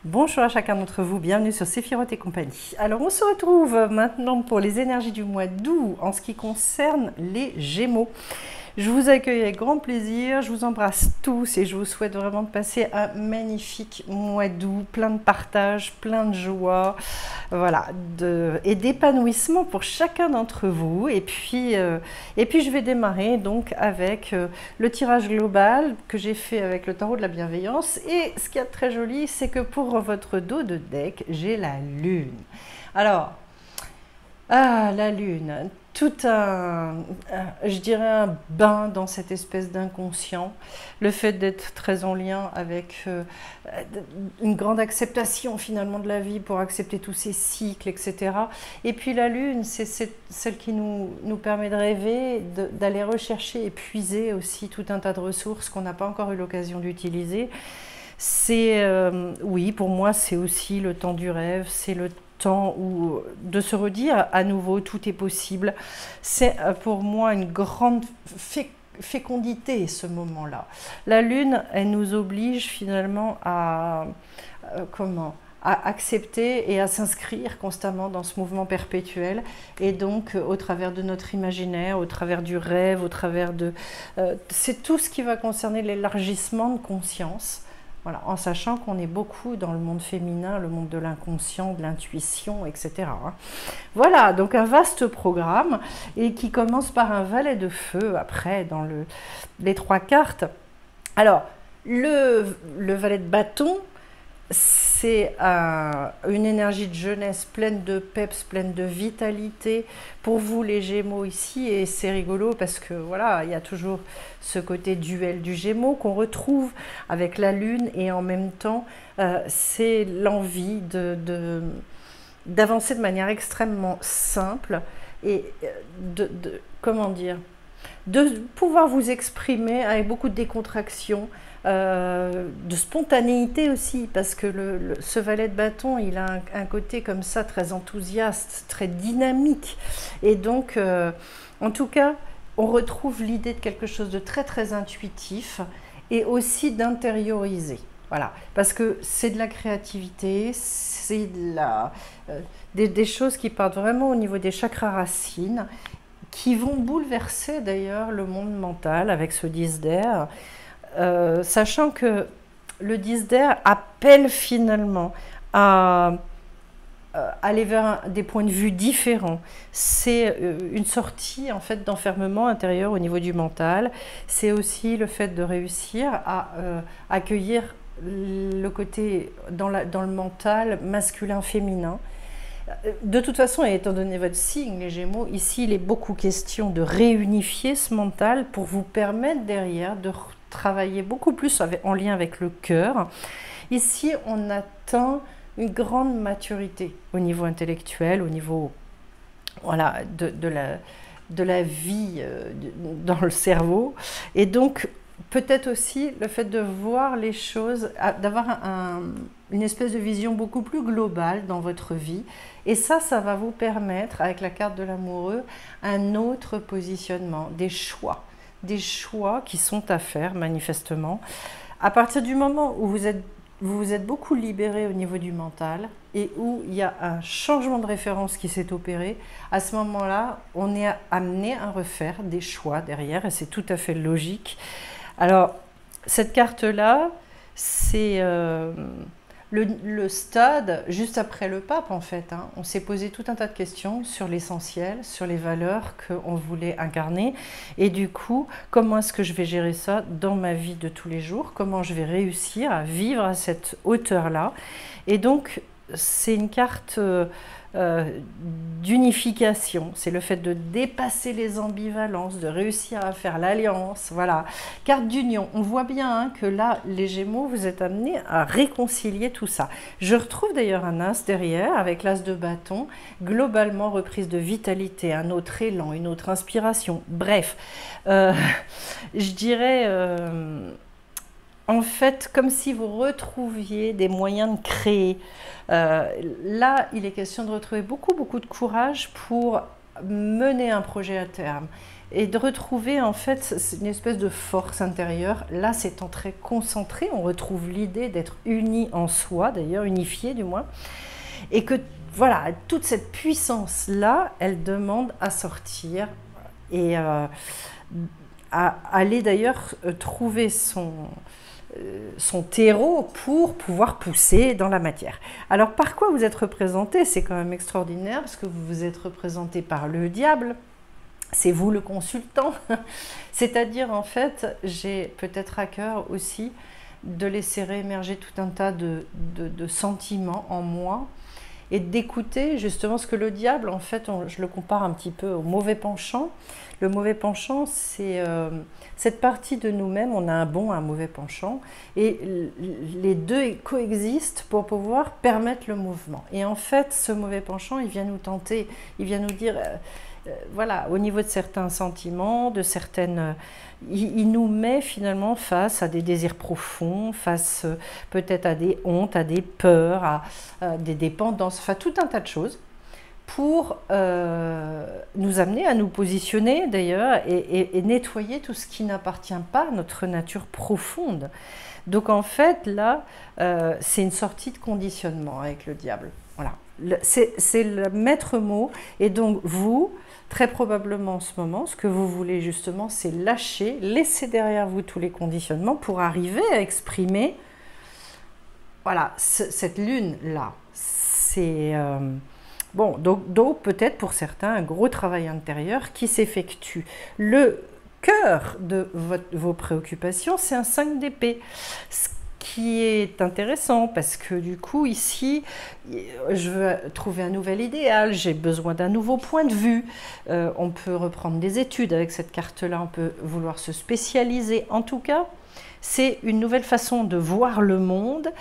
Bonjour à chacun d'entre vous, bienvenue sur Séphiroth et compagnie. Alors on se retrouve maintenant pour les énergies du mois d'août en ce qui concerne les Gémeaux. Je vous accueille avec grand plaisir, je vous embrasse tous et je vous souhaite vraiment de passer un magnifique mois d'août, plein de partage, plein de joie, voilà, et d'épanouissement pour chacun d'entre vous. Et puis je vais démarrer donc avec le tirage global que j'ai fait avec le tarot de la bienveillance. Et ce qui est très joli, c'est que pour votre dos de deck, j'ai la lune. Alors, la lune, je dirais un bain dans cette espèce d'inconscient, le fait d'être très en lien avec une grande acceptation finalement de la vie pour accepter tous ces cycles, etc. Et puis la lune, c'est celle qui nous permet de rêver, d'aller rechercher et puiser aussi tout un tas de ressources qu'on n'a pas encore eu l'occasion d'utiliser. Oui, pour moi, c'est aussi le temps du rêve, c'est le temps où de se redire à nouveau tout est possible. C'est pour moi une grande fécondité ce moment-là. La lune, elle nous oblige finalement à accepter et à s'inscrire constamment dans ce mouvement perpétuel, et donc au travers de notre imaginaire, au travers du rêve, au travers de... c'est tout ce qui va concerner l'élargissement de conscience. Voilà, en sachant qu'on est beaucoup dans le monde féminin, le monde de l'inconscient, de l'intuition, etc. Voilà, donc un vaste programme, et qui commence par un valet de feu, après, dans les trois cartes. Alors, le valet de bâton, c'est une énergie de jeunesse pleine de peps, pleine de vitalité pour vous les Gémeaux ici, et c'est rigolo parce que voilà, il y a toujours ce côté duel du Gémeaux qu'on retrouve avec la lune, et en même temps c'est l'envie d'avancer de manière extrêmement simple et comment dire, de pouvoir vous exprimer avec beaucoup de décontraction, de spontanéité aussi, parce que ce valet de bâton, il a un côté comme ça très enthousiaste, très dynamique, et donc en tout cas on retrouve l'idée de quelque chose de très très intuitif et aussi d'intérioriser. Voilà, parce que c'est de la créativité, c'est des choses qui partent vraiment au niveau des chakras racines, qui vont bouleverser d'ailleurs le monde mental avec ce 10 d'air, sachant que le 10 d'air appelle finalement à aller vers des points de vue différents. C'est une sortie en fait d'enfermement intérieur au niveau du mental. C'est aussi le fait de réussir à accueillir le côté dans le mental masculin-féminin. De toute façon, et étant donné votre signe, les Gémeaux, ici, il est beaucoup question de réunifier ce mental pour vous permettre derrière de travailler beaucoup plus en lien avec le cœur. Ici, on atteint une grande maturité au niveau intellectuel, au niveau voilà, de la vie dans le cerveau. Et donc, peut-être aussi le fait de voir les choses, d'avoir une espèce de vision beaucoup plus globale dans votre vie. Et ça va vous permettre, avec la carte de l'amoureux, un autre positionnement, des choix qui sont à faire manifestement. À partir du moment où vous vous êtes beaucoup libéré au niveau du mental et où il y a un changement de référence qui s'est opéré, à ce moment-là, on est amené à refaire des choix derrière, et c'est tout à fait logique. Alors, cette carte-là, c'est le stade juste après le pape, en fait. On s'est posé tout un tas de questions sur l'essentiel, sur les valeurs qu'on voulait incarner. Et du coup, comment est-ce que je vais gérer ça dans ma vie de tous les jours? Comment je vais réussir à vivre à cette hauteur-là? Et donc, c'est une carte d'unification, c'est le fait de dépasser les ambivalences, de réussir à faire l'alliance, voilà. Carte d'union, on voit bien que là, les Gémeaux, vous êtes amenés à réconcilier tout ça. Je retrouve d'ailleurs un as derrière, avec l'as de bâton, globalement reprise de vitalité, un autre élan, une autre inspiration, bref, je dirais... en fait, comme si vous retrouviez des moyens de créer. Là, il est question de retrouver beaucoup de courage pour mener un projet à terme. et de retrouver en fait une espèce de force intérieure. Là, s'étant très concentré, on retrouve l'idée d'être uni en soi, d'ailleurs unifié du moins, et que voilà, toute cette puissance-là, elle demande à sortir et à aller d'ailleurs trouver son terreau pour pouvoir pousser dans la matière. Alors par quoi vous êtes représenté? C'est quand même extraordinaire parce que vous êtes représenté par le diable. C'est vous le consultant. C'est-à-dire en fait, j'ai peut-être à cœur aussi de laisser émerger tout un tas de sentiments en moi et d'écouter justement ce que le diable, en fait, je le compare un petit peu au mauvais penchant. Le mauvais penchant, c'est cette partie de nous-mêmes, on a un bon et un mauvais penchant, et les deux coexistent pour pouvoir permettre le mouvement. Et en fait, ce mauvais penchant, il vient nous tenter, il vient nous dire, voilà, au niveau de certains sentiments, de certaines... il nous met finalement face à des désirs profonds, face peut-être à des hontes, à des peurs, à des dépendances, enfin tout un tas de choses pour nous amener à nous positionner d'ailleurs et nettoyer tout ce qui n'appartient pas à notre nature profonde. Donc en fait là, c'est une sortie de conditionnement avec le diable. Voilà, c'est le maître mot. Et donc vous, très probablement en ce moment, ce que vous voulez justement, c'est lâcher, laisser derrière vous tous les conditionnements pour arriver à exprimer, voilà, cette lune-là. C'est... bon, donc peut-être pour certains, un gros travail intérieur qui s'effectue. Le cœur de vos préoccupations, c'est un 5 d'épée. Ce qui est intéressant parce que du coup ici je veux trouver un nouvel idéal, j'ai besoin d'un nouveau point de vue, on peut reprendre des études avec cette carte là, on peut vouloir se spécialiser, en tout cas c'est une nouvelle façon de voir le monde,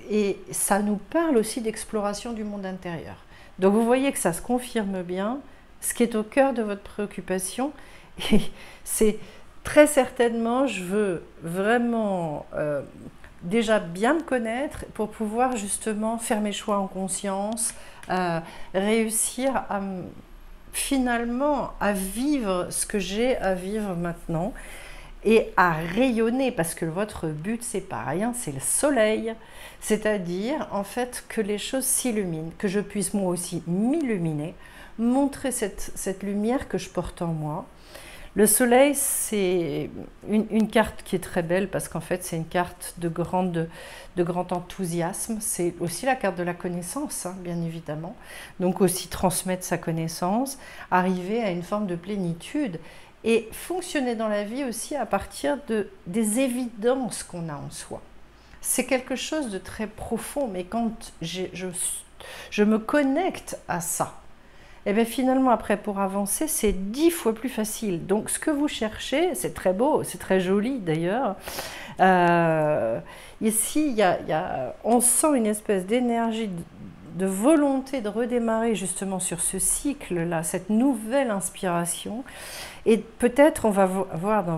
et ça nous parle aussi d'exploration du monde intérieur. Donc vous voyez que ça se confirme bien, ce qui est au cœur de votre préoccupation, et c'est très certainement, je veux vraiment déjà bien me connaître pour pouvoir justement faire mes choix en conscience, réussir finalement à vivre ce que j'ai à vivre maintenant et à rayonner, parce que votre but c'est pas rien, c'est le soleil, c'est-à-dire en fait que les choses s'illuminent, que je puisse moi aussi m'illuminer, montrer cette lumière que je porte en moi. Le soleil, c'est une carte qui est très belle parce qu'en fait, c'est une carte de grand enthousiasme. C'est aussi la carte de la connaissance, hein, bien évidemment. Donc aussi transmettre sa connaissance, arriver à une forme de plénitude et fonctionner dans la vie aussi à partir des évidences qu'on a en soi. C'est quelque chose de très profond, mais quand je me connecte à ça, et bien finalement, après, pour avancer, c'est 10 fois plus facile. Donc, ce que vous cherchez, c'est très beau, c'est très joli d'ailleurs. Ici, on sent une espèce d'énergie, de volonté de redémarrer justement sur ce cycle-là, cette nouvelle inspiration. Et peut-être, on va voir dans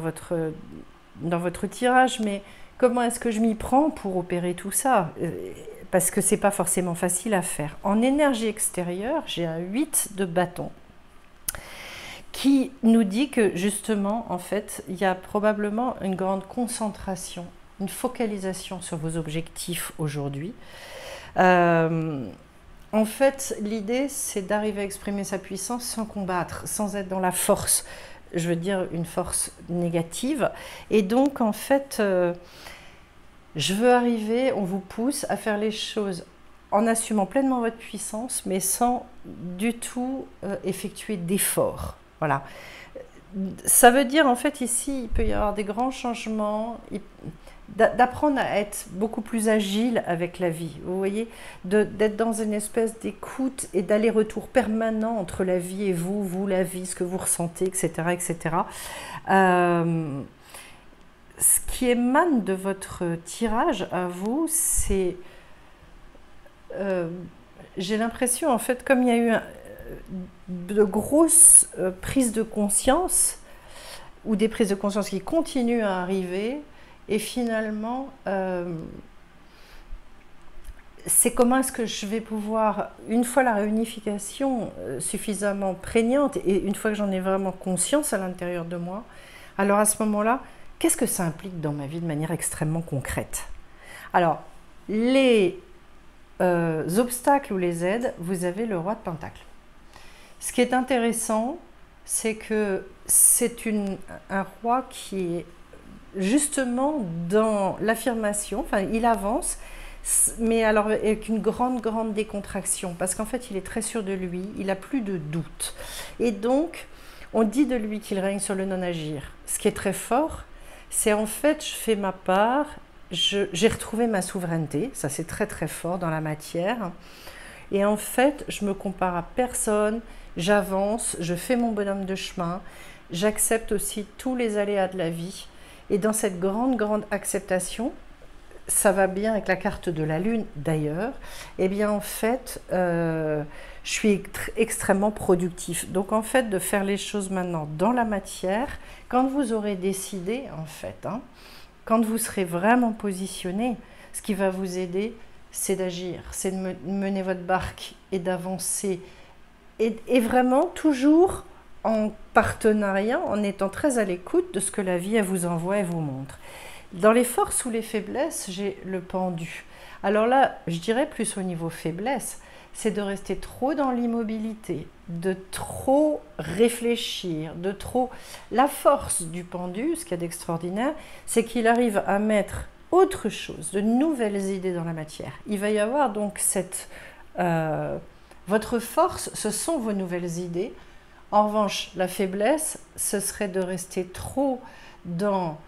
votre tirage, mais comment est-ce que je m'y prends pour opérer tout ça ? Parce que ce n'est pas forcément facile à faire. En énergie extérieure, j'ai un 8 de bâton qui nous dit que justement, en fait, il y a probablement une grande concentration, une focalisation sur vos objectifs aujourd'hui. En fait, l'idée, c'est d'arriver à exprimer sa puissance sans combattre, sans être dans la force, je veux dire une force négative. Et donc, en fait... je veux arriver, on vous pousse à faire les choses en assumant pleinement votre puissance, mais sans du tout effectuer d'efforts. Voilà. Ça veut dire, en fait, ici, il peut y avoir des grands changements, d'apprendre à être beaucoup plus agile avec la vie, vous voyez, d'être dans une espèce d'écoute et d'aller-retour permanent entre la vie et vous la vie, ce que vous ressentez, etc., etc. Ce qui émane de votre tirage à vous, c'est... j'ai l'impression, en fait, comme il y a eu de grosses prises de conscience, ou des prises de conscience qui continuent à arriver, et finalement, c'est comment est-ce que je vais pouvoir, une fois la réunification suffisamment prégnante et une fois que j'en ai vraiment conscience à l'intérieur de moi, alors à ce moment-là, qu'est-ce que ça implique dans ma vie de manière extrêmement concrète? Alors, les obstacles ou les aides, vous avez le roi de Pentacle. Ce qui est intéressant, c'est que c'est un roi qui est justement dans l'affirmation, enfin il avance, mais alors avec une grande décontraction, parce qu'en fait il est très sûr de lui, il n'a plus de doute. Et donc, on dit de lui qu'il règne sur le non-agir. Ce qui est très fort, c'est en fait, je fais ma part, j'ai retrouvé ma souveraineté, ça c'est très fort dans la matière, et en fait, je me compare à personne, j'avance, je fais mon bonhomme de chemin, j'accepte aussi tous les aléas de la vie, et dans cette grande acceptation, ça va bien avec la carte de la Lune d'ailleurs, et bien en fait, je suis extrêmement productif. Donc en fait, de faire les choses maintenant dans la matière, quand vous aurez décidé en fait, quand vous serez vraiment positionné, ce qui va vous aider, c'est d'agir, c'est de mener votre barque et d'avancer. Et vraiment toujours en partenariat, en étant très à l'écoute de ce que la vie elle vous envoie et vous montre. Dans les forces ou les faiblesses, j'ai le pendu. Alors là, je dirais plus au niveau faiblesse, c'est de rester trop dans l'immobilité, de trop réfléchir, de trop... La force du pendu, ce qu'il y a d'extraordinaire, c'est qu'il arrive à mettre autre chose, de nouvelles idées dans la matière. Il va y avoir donc cette... votre force, ce sont vos nouvelles idées. En revanche, la faiblesse, ce serait de rester trop dans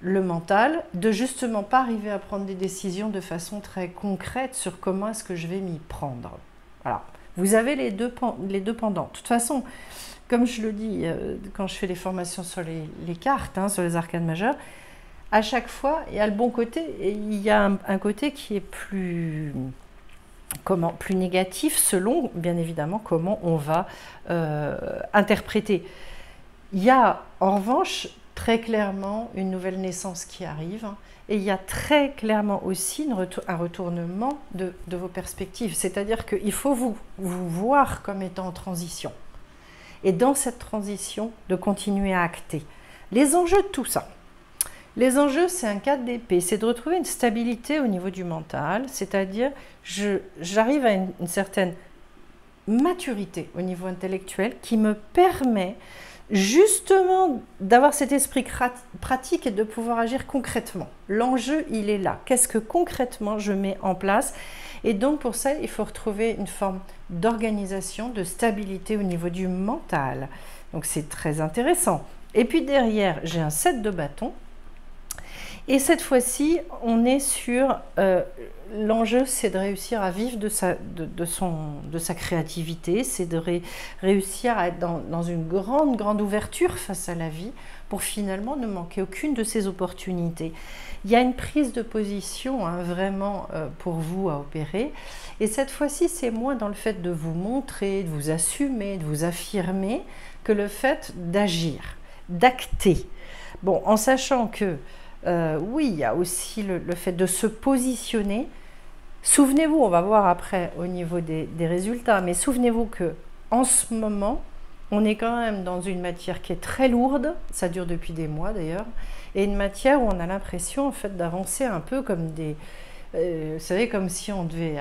le mental, de justement pas arriver à prendre des décisions de façon très concrète sur comment est-ce que je vais m'y prendre. Voilà. Vous avez les deux pendants. De toute façon, comme je le dis quand je fais les formations sur les cartes, sur les arcanes majeures, à chaque fois, il y a le bon côté et il y a un côté qui est plus négatif selon, bien évidemment, comment on va interpréter. Il y a, en revanche, très clairement une nouvelle naissance qui arrive et il y a très clairement aussi un retournement de vos perspectives. C'est-à-dire qu'il faut vous voir comme étant en transition. Et dans cette transition, de continuer à acter. Les enjeux de tout ça. Les enjeux, c'est un 4 d'épée, c'est de retrouver une stabilité au niveau du mental, c'est-à-dire j'arrive à une certaine maturité au niveau intellectuel qui me permet justement d'avoir cet esprit pratique et de pouvoir agir concrètement. L'enjeu, il est là. Qu'est-ce que concrètement je mets en place? Et donc pour ça, il faut retrouver une forme d'organisation, de stabilité au niveau du mental. Donc c'est très intéressant. Et puis derrière, j'ai un 7 de bâton. Et cette fois-ci, on est sur l'enjeu, c'est de réussir à vivre de sa créativité, c'est de réussir à être dans une grande ouverture face à la vie pour finalement ne manquer aucune de ces opportunités. Il y a une prise de position vraiment pour vous à opérer. Et cette fois-ci, c'est moins dans le fait de vous montrer, de vous assumer, de vous affirmer, que le fait d'agir, d'acter. Bon, en sachant que oui, il y a aussi le fait de se positionner. Souvenez-vous, on va voir après au niveau des résultats, mais souvenez-vous que en ce moment, on est quand même dans une matière qui est très lourde, ça dure depuis des mois d'ailleurs, et une matière où on a l'impression en fait d'avancer un peu comme des... vous savez, comme si on devait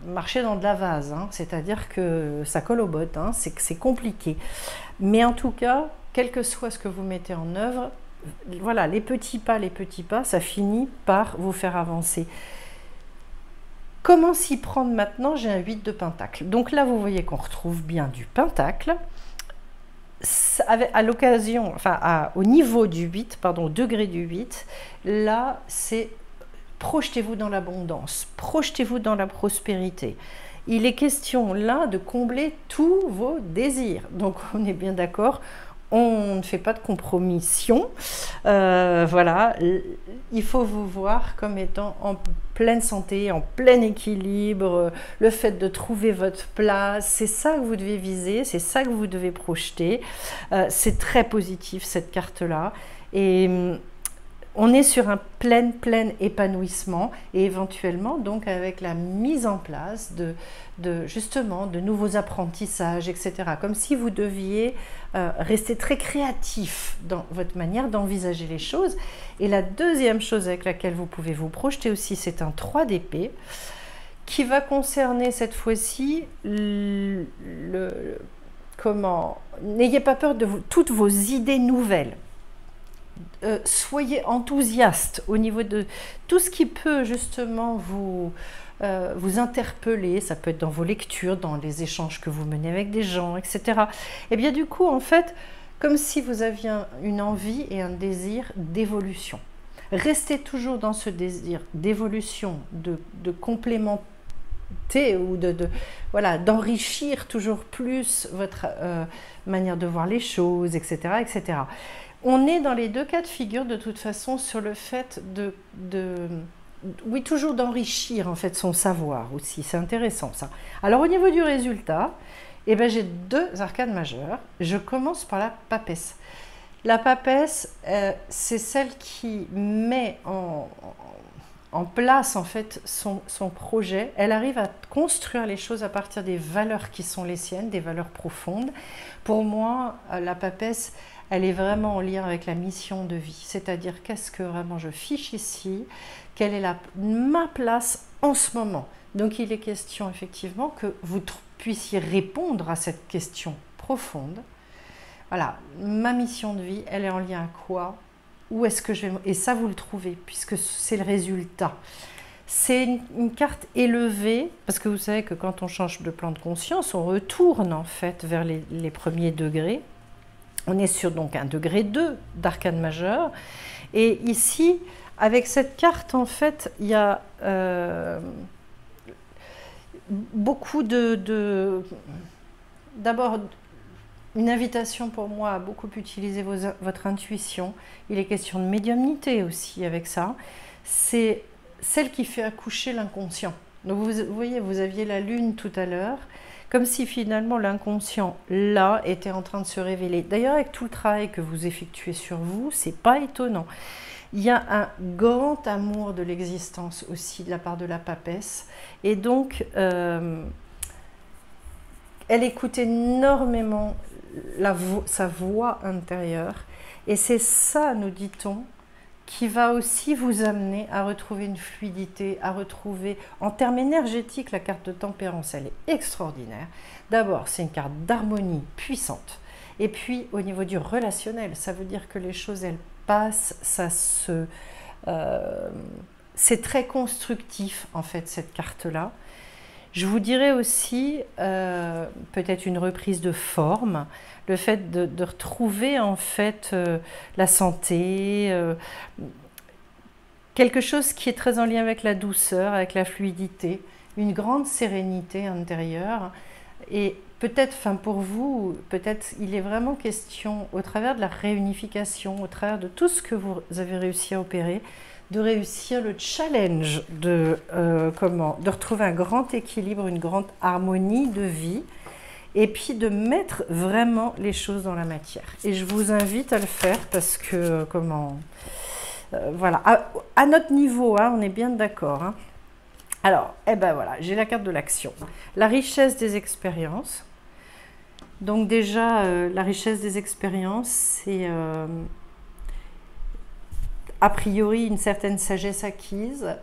marcher dans de la vase, c'est-à-dire que ça colle aux bottes, c'est compliqué. Mais en tout cas, quel que soit ce que vous mettez en œuvre, voilà, les petits pas, ça finit par vous faire avancer. Comment s'y prendre maintenant? J'ai un 8 de pentacle. Donc là, vous voyez qu'on retrouve bien du pentacle. À l'occasion, enfin au niveau du 8, pardon, au degré du 8, là, c'est projetez-vous dans l'abondance, projetez-vous dans la prospérité. Il est question là de combler tous vos désirs. Donc on est bien d'accord. On ne fait pas de compromission, voilà, il faut vous voir comme étant en pleine santé, en plein équilibre, le fait de trouver votre place, c'est ça que vous devez viser, c'est ça que vous devez projeter, c'est très positif cette carte-là, et on est sur un plein épanouissement et éventuellement donc avec la mise en place justement de nouveaux apprentissages, etc. Comme si vous deviez rester très créatif dans votre manière d'envisager les choses. Et la deuxième chose avec laquelle vous pouvez vous projeter aussi, c'est un 3 d'épée qui va concerner cette fois-ci comment, n'ayez pas peur de toutes vos idées nouvelles. Soyez enthousiaste au niveau de tout ce qui peut justement vous interpeller. Ça peut être dans vos lectures, dans les échanges que vous menez avec des gens, etc. Et bien du coup, en fait, comme si vous aviez une envie et un désir d'évolution. Restez toujours dans ce désir d'évolution, de complémenter ou voilà, d'enrichir toujours plus votre manière de voir les choses, etc., etc. On est dans les deux cas de figure de toute façon sur le fait oui, toujours d'enrichir en fait son savoir aussi. C'est intéressant ça. Alors au niveau du résultat, eh ben, j'ai 2 arcanes majeures. Je commence par la papesse. La papesse, c'est celle qui met en place en fait son projet. Elle arrive à construire les choses à partir des valeurs qui sont les siennes, des valeurs profondes. Pour moi, la papesse, elle est vraiment en lien avec la mission de vie. C'est-à-dire, qu'est-ce que vraiment je fiche ici? Quelle est ma place en ce moment? Donc, il est question effectivement que vous puissiez répondre à cette question profonde. Voilà, ma mission de vie, elle est en lien à quoi? Où est-ce que je vais... Et ça, vous le trouvez, puisque c'est le résultat. C'est une carte élevée, parce que vous savez que quand on change de plan de conscience, on retourne en fait vers les premiers degrés. On est sur donc un degré 2 d'arcane majeur. Et ici, avec cette carte, en fait, il y a beaucoup d'abord, une invitation pour moi à beaucoup utiliser votre intuition. Il est question de médiumnité aussi avec ça. C'est celle qui fait accoucher l'inconscient. Donc vous voyez, vous aviez la lune tout à l'heure, comme si finalement l'inconscient, là, était en train de se révéler. D'ailleurs, avec tout le travail que vous effectuez sur vous, c'est pas étonnant. Il y a un grand amour de l'existence aussi de la part de la papesse. Et donc, elle écoute énormément sa voix intérieure. Et c'est ça, nous dit-on, qui va aussi vous amener à retrouver une fluidité, à retrouver, en termes énergétiques, la carte de tempérance, elle est extraordinaire. D'abord, c'est une carte d'harmonie puissante. Et puis, au niveau du relationnel, ça veut dire que les choses, elles passent, c'est très constructif, en fait, cette carte-là. Je vous dirais aussi, peut-être une reprise de forme, le fait de retrouver en fait la santé, quelque chose qui est très en lien avec la douceur, avec la fluidité, une grande sérénité intérieure. Et peut-être, enfin pour vous, peut-être il est vraiment question, au travers de la réunification, au travers de tout ce que vous avez réussi à opérer, de réussir le challenge de retrouver un grand équilibre, une grande harmonie de vie, et puis de mettre vraiment les choses dans la matière. Et je vous invite à le faire parce que, voilà, à notre niveau, hein, on est bien d'accord. Hein. Alors, eh ben voilà, j'ai la carte de l'action. La richesse des expériences. Donc déjà, la richesse des expériences, c'est... a priori une certaine sagesse acquise,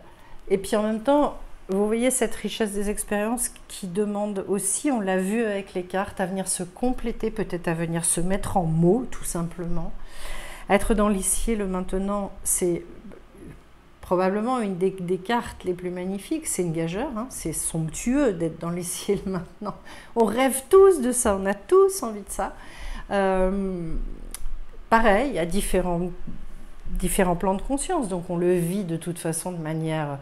et puis en même temps, vous voyez cette richesse des expériences qui demande aussi, on l'a vu avec les cartes, à venir se compléter, peut-être à venir se mettre en mots, tout simplement. Être dans l'ici et le maintenant, c'est probablement une des cartes les plus magnifiques, c'est une gageure, hein, c'est somptueux d'être dans l'ici et le maintenant. On rêve tous de ça, on a tous envie de ça. Pareil, il y a différents plans de conscience, donc on le vit de toute façon de manière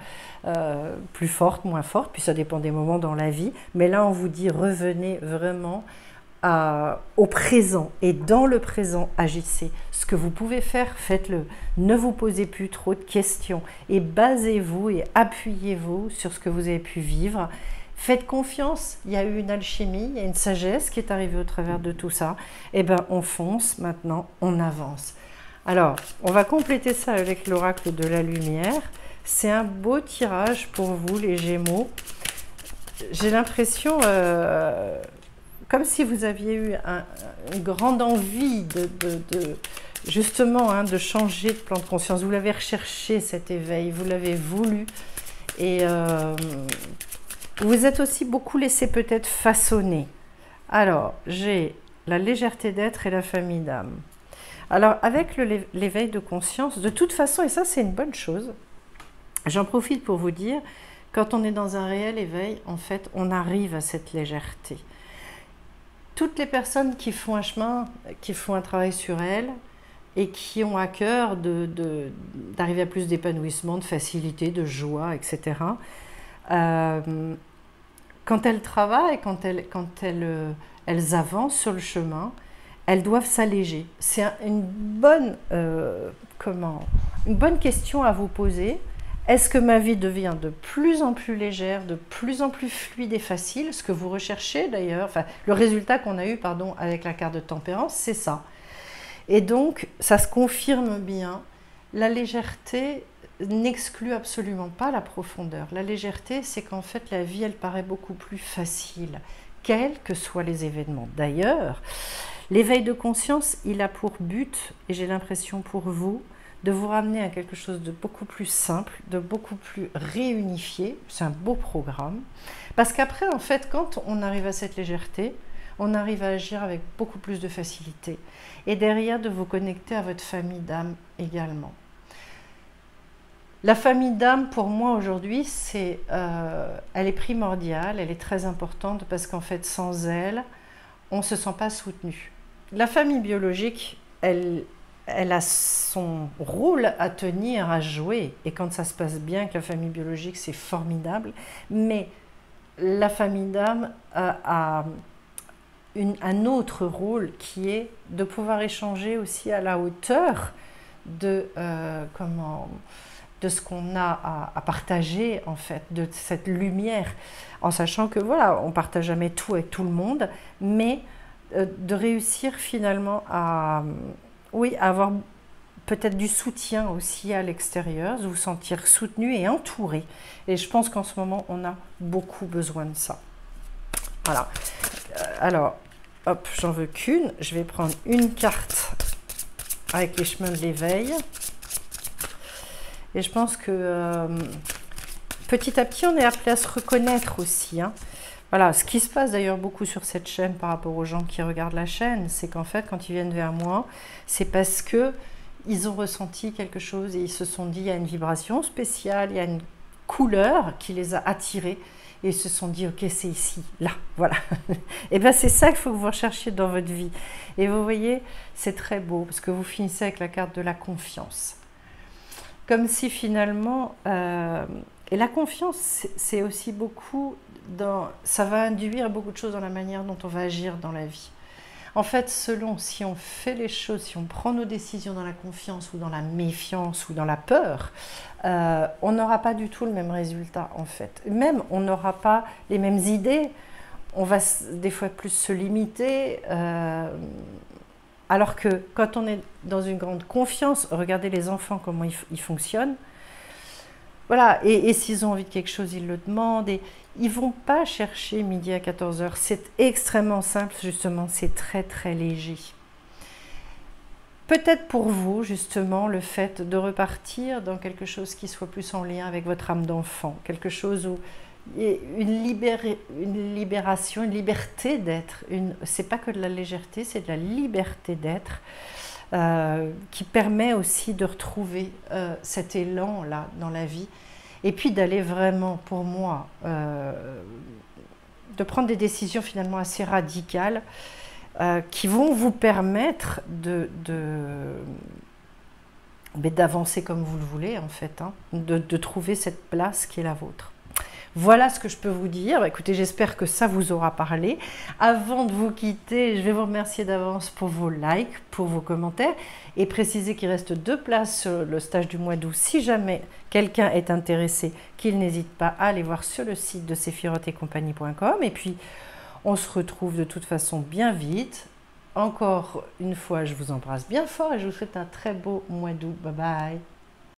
plus forte, moins forte, puis ça dépend des moments dans la vie, mais là on vous dit revenez vraiment au présent, et dans le présent agissez. Ce que vous pouvez faire, faites-le, ne vous posez plus trop de questions, et basez-vous et appuyez-vous sur ce que vous avez pu vivre. Faites confiance, il y a eu une alchimie, il y a une sagesse qui est arrivée au travers de tout ça, et bien on fonce maintenant, on avance. Alors, on va compléter ça avec l'oracle de la lumière. C'est un beau tirage pour vous, les Gémeaux. J'ai l'impression, comme si vous aviez eu une grande envie justement de changer de plan de conscience. Vous l'avez recherché, cet éveil, vous l'avez voulu. Et vous vous êtes aussi beaucoup laissé peut-être façonner. Alors, j'ai la légèreté d'être et la famille d'âme. Alors, avec l'éveil de conscience, de toute façon, et ça c'est une bonne chose, j'en profite pour vous dire, quand on est dans un réel éveil, en fait, on arrive à cette légèreté. Toutes les personnes qui font un chemin, qui font un travail sur elles, et qui ont à cœur d'arriver à plus d'épanouissement, de facilité, de joie, etc., quand elles travaillent, quand elles avancent sur le chemin, elles doivent s'alléger. C'est une bonne question à vous poser. Est-ce que ma vie devient de plus en plus légère, de plus en plus fluide et facile? Ce que vous recherchez d'ailleurs, enfin, le résultat qu'on a eu, pardon, avec la carte de tempérance, c'est ça. Et donc, ça se confirme bien. La légèreté n'exclut absolument pas la profondeur. La légèreté, c'est qu'en fait, la vie, elle paraît beaucoup plus facile, quels que soient les événements. D'ailleurs, l'éveil de conscience, il a pour but, et j'ai l'impression pour vous, de vous ramener à quelque chose de beaucoup plus simple, de beaucoup plus réunifié. C'est un beau programme. Parce qu'après, en fait, quand on arrive à cette légèreté, on arrive à agir avec beaucoup plus de facilité. Et derrière, de vous connecter à votre famille d'âme également. La famille d'âme, pour moi, aujourd'hui, elle est primordiale, elle est très importante, parce qu'en fait, sans elle, on ne se sent pas soutenu. La famille biologique, elle a son rôle à tenir, à jouer. Et quand ça se passe bien avec la famille biologique, c'est formidable. Mais la famille d'âme a un autre rôle qui est de pouvoir échanger aussi à la hauteur de ce qu'on a à partager, en fait, de cette lumière, en sachant que voilà, on ne partage jamais tout avec tout le monde, mais de réussir finalement à avoir peut-être du soutien aussi à l'extérieur, de vous sentir soutenu et entouré. Et je pense qu'en ce moment, on a beaucoup besoin de ça. Voilà. Alors, hop, j'en veux qu'une. Je vais prendre une carte avec les chemins de l'éveil. Et je pense que petit à petit, on est appelé à se reconnaître aussi. Hein. Voilà, ce qui se passe d'ailleurs beaucoup sur cette chaîne par rapport aux gens qui regardent la chaîne, c'est qu'en fait, quand ils viennent vers moi, c'est parce que ils ont ressenti quelque chose et ils se sont dit, il y a une vibration spéciale, il y a une couleur qui les a attirés et ils se sont dit, ok, c'est ici, là, voilà. Et bien, c'est ça qu'il faut que vous recherchiez dans votre vie. Et vous voyez, c'est très beau parce que vous finissez avec la carte de la confiance. Comme si finalement, et la confiance, c'est aussi beaucoup ça va induire beaucoup de choses dans la manière dont on va agir dans la vie. En fait, selon si on fait les choses, si on prend nos décisions dans la confiance ou dans la méfiance ou dans la peur, on n'aura pas du tout le même résultat en fait. Même on n'aura pas les mêmes idées, on va des fois plus se limiter, alors que quand on est dans une grande confiance, regardez les enfants comment ils fonctionnent. Voilà, et s'ils ont envie de quelque chose, ils le demandent. Et ils ne vont pas chercher midi à 14 h. C'est extrêmement simple, justement, c'est très très léger. Peut-être pour vous, justement, le fait de repartir dans quelque chose qui soit plus en lien avec votre âme d'enfant. Quelque chose où une libération, une liberté d'être. C'est pas que de la légèreté, c'est de la liberté d'être. Qui permet aussi de retrouver cet élan-là dans la vie et puis d'aller vraiment, pour moi, de prendre des décisions finalement assez radicales qui vont vous permettre d'avancer comme vous le voulez en fait, hein, de trouver cette place qui est la vôtre. Voilà ce que je peux vous dire. Écoutez, j'espère que ça vous aura parlé. Avant de vous quitter, je vais vous remercier d'avance pour vos likes, pour vos commentaires et préciser qu'il reste 2 places sur le stage du mois d'août. Si jamais quelqu'un est intéressé, qu'il n'hésite pas à aller voir sur le site de sephirotetcompagnie.com. Et puis, on se retrouve de toute façon bien vite encore une fois, je vous embrasse bien fort et je vous souhaite un très beau mois d'août. Bye bye.